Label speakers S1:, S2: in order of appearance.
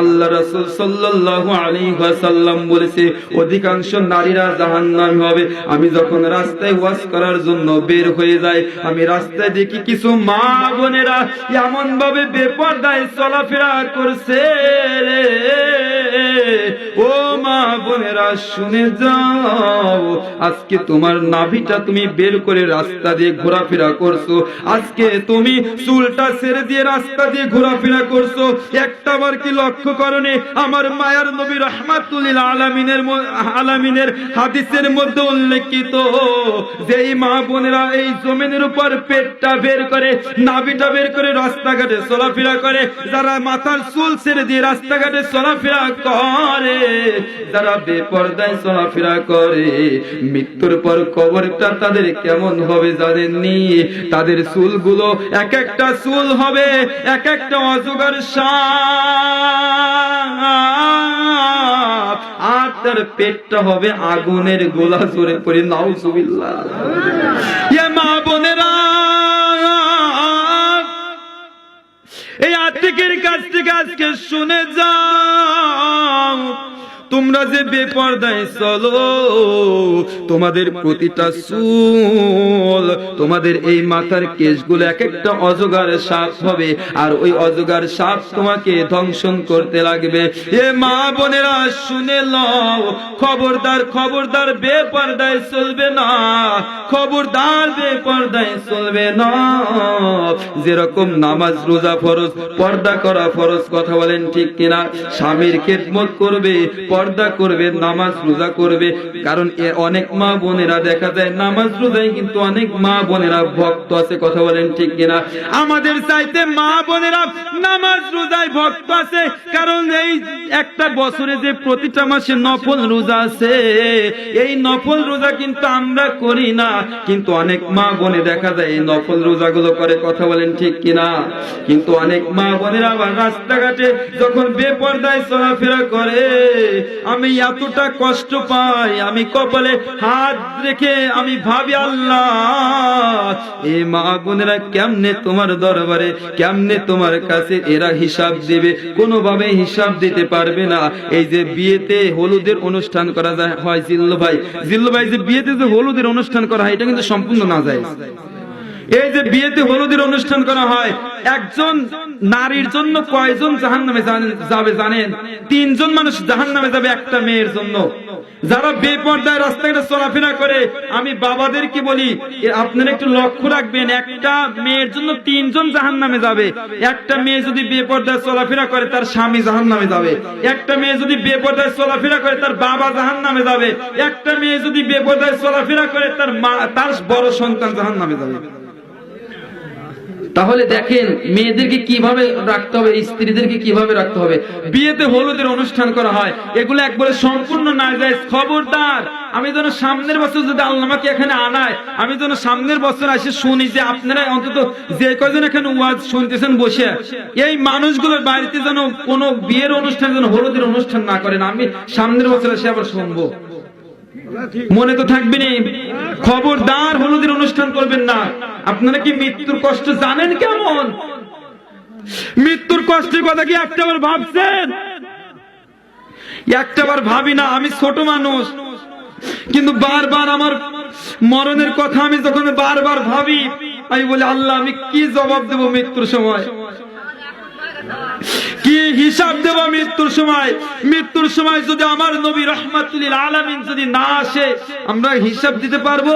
S1: আল্লাহ রাসূল সাল্লাল্লাহু আলাইহি ওয়াসাল্লাম বলেছে অধিকাংশ নারীরা জাহান্নামী হবে। আমি যখন রাস্তায় ওয়াজ করার জন্য বের হয়ে যাই, আমি রাস্তায় দেখি কিছু মা বোনেরা এমন ভাবে বেপরদায় চলাফেরা করছে। ও মা বোনেরা শুনে যাও, আজকে তোমার নাভিটা তুমি বের করে রাস্তা দিয়ে ঘোরাফেরা করছো, আজকে তুমি চুলটা ছেড়ে দিয়ে রাস্তা দিয়ে ঘোরাফেরা করছো। একটাবার কি লক্ষ্য করনি আমার মায়ার নবী রাহমাতুল আলামিনের হাদিসের মধ্যে উল্লেখিত যে এই মা বোনেরা এই জমিনের উপর পেটটা বের করে নাভিটা বের করে রাস্তাঘাটে চলাফেরা করে, যারা মাথার চুল ছেড়ে দিয়ে রাস্তাঘাটে চলাফেরা করে, যারা বেপরদায় চলাফেরা করে, মৃত্যুর পর কবরটা তাদের কেমন হবে জানেননি? তাদের চুলগুলো এক একটা চুল হবে এক একটা অজগর সাপ, আর তার পেটটা হবে আগুনের গোলা জোরে পড়ে। নাউজুবিল্লাহ। ইয়া মা বোনেরা, এই আতিকের কাছ থেকে আজকে শুনে যাও, তোমরা যে বেপরদায় চলো, তোমাদের প্রতিটা চুল, তোমাদের এই মাথার কেশগুলো এক একটা অজগর সাপ হবে, আর ওই অজগর সাপ তোমাকে ধ্বংসন করতে লাগবে। এ মা বোনেরা শুনে লও, খবরদার খবরদার বেপরদায় চলবে না, খবরদার বেপরদায় চলবে না। যেরকম নামাজ রোজা ফরজ, পর্দা করা ফরজ, কথা বলেন ঠিক কিনা? স্বামীর খেদমত করবে, পর্দা করবে, নামাজ রোজা করবে। কারণ অনেক মা বোনেরা দেখা যায় নামাজ রোজায় কিন্তু অনেক মা বোনেরা ভক্ত আছে, কথা বলেন ঠিক কিনা? আমাদের চাইতে মা বোনেরা নামাজ রোজায় ভক্ত আছে, কারণ এই একটা বছরে যে প্রতিটা মাসে নফল রোজা আছে, এই নফল রোজা কিন্তু আমরা করি না, কিন্তু অনেক মা বোনে দেখা যায় এই নফল রোজাগুলো করে, কথা বলেন ঠিক কিনা? কিন্তু অনেক মা বোনেরা আবার রাস্তাঘাটে যখন বেপরদায় চলাফেরা করে, আমি এতটা কষ্ট পাই, আমি কপালে হাত রেখে আমি ভাবি আল্লাহ, এই মা বোনেরা কেমনে তোমার দরবারে, কেমনে তোমার কাছে এরা হিসাব দিবে? কোনোভাবে হিসাব দিতে পারবে না। এই যে বিয়েতে হলুদের অনুষ্ঠান করা হয়, জিল্লু ভাই যে বিয়েতে যে হলুদের অনুষ্ঠান করা হয়, এটা কিন্তু সম্পূর্ণ নাজায়েজ। এই যে বিয়েতে হলুদের অনুষ্ঠান করা হয়, একজন নারীর জন্য কয়জন জাহান্নামে যাবে জানেন? 3 জন মানুষ জাহান্নামে যাবে একটা মেয়ের জন্য। যারা বেপরদায় রাস্তাঘাটে চলাফেরা করে, আমি বাবাদেরকে বলি আপনারা একটু লক্ষ্য রাখবেন, একটা মেয়ের জন্য 3 জন জাহান্নামে যাবে। একটা মেয়ে যদি বেপরদায় চলাফেরা করে তার স্বামী জাহান্নামে যাবে, একটা মেয়ে যদি বেপরদায় চলাফেরা করে তার বাবা জাহান্নামে যাবে, একটা মেয়ে যদি বেপরদায় চলাফেরা করে তার মা, তার বড় সন্তান জাহান্নামে যাবে। তাহলে দেখেন মেয়েদেরকে কিভাবে রাখতে হবে, স্ত্রীদেরকে কিভাবে রাখতে হবে। বিয়েতে হলুদের অনুষ্ঠান করা হয়, এগুলো একবারে সম্পূর্ণ নাজায়েজ। খবরদার, আমি যেন সামনের বছর যদি আল্লাহ আমাকে এখানে আনায়, আমি যেন সামনের বছর এসে শুনি যে আপনারা অন্তত যে কয়জন এখানে ওয়াজ শুনতেছেন বসে, এই মানুষগুলোর বাড়িতে যেন কোনো বিয়ের অনুষ্ঠান যেন হলুদের অনুষ্ঠান না করেন। আমি সামনের বছর এসে আবার শুনবো, মনে তো থাকবে না। খবরদার হলুদের অনুষ্ঠান করবেন না। আপনারা কি মৃত্যুর কষ্ট জানেন কেমন? মৃত্যুর কষ্টের কথা কি একটাবার ভাবছেন? একটাবার ভাবি না। আমি ছোট মানুষ, কিন্তু বারবার আমার মরণের কথা আমি যখন বারবার ভাবি, আমি বলি আল্লাহ আমি কি জবাব দেব মৃত্যুর সময়, কি হিসাব দেব মৃত্যুর সময়? মৃত্যুর সময় যদি আমার নবী রাহমাতুল আলামিন যদি না আসে, আমরা হিসাব দিতে পারবো?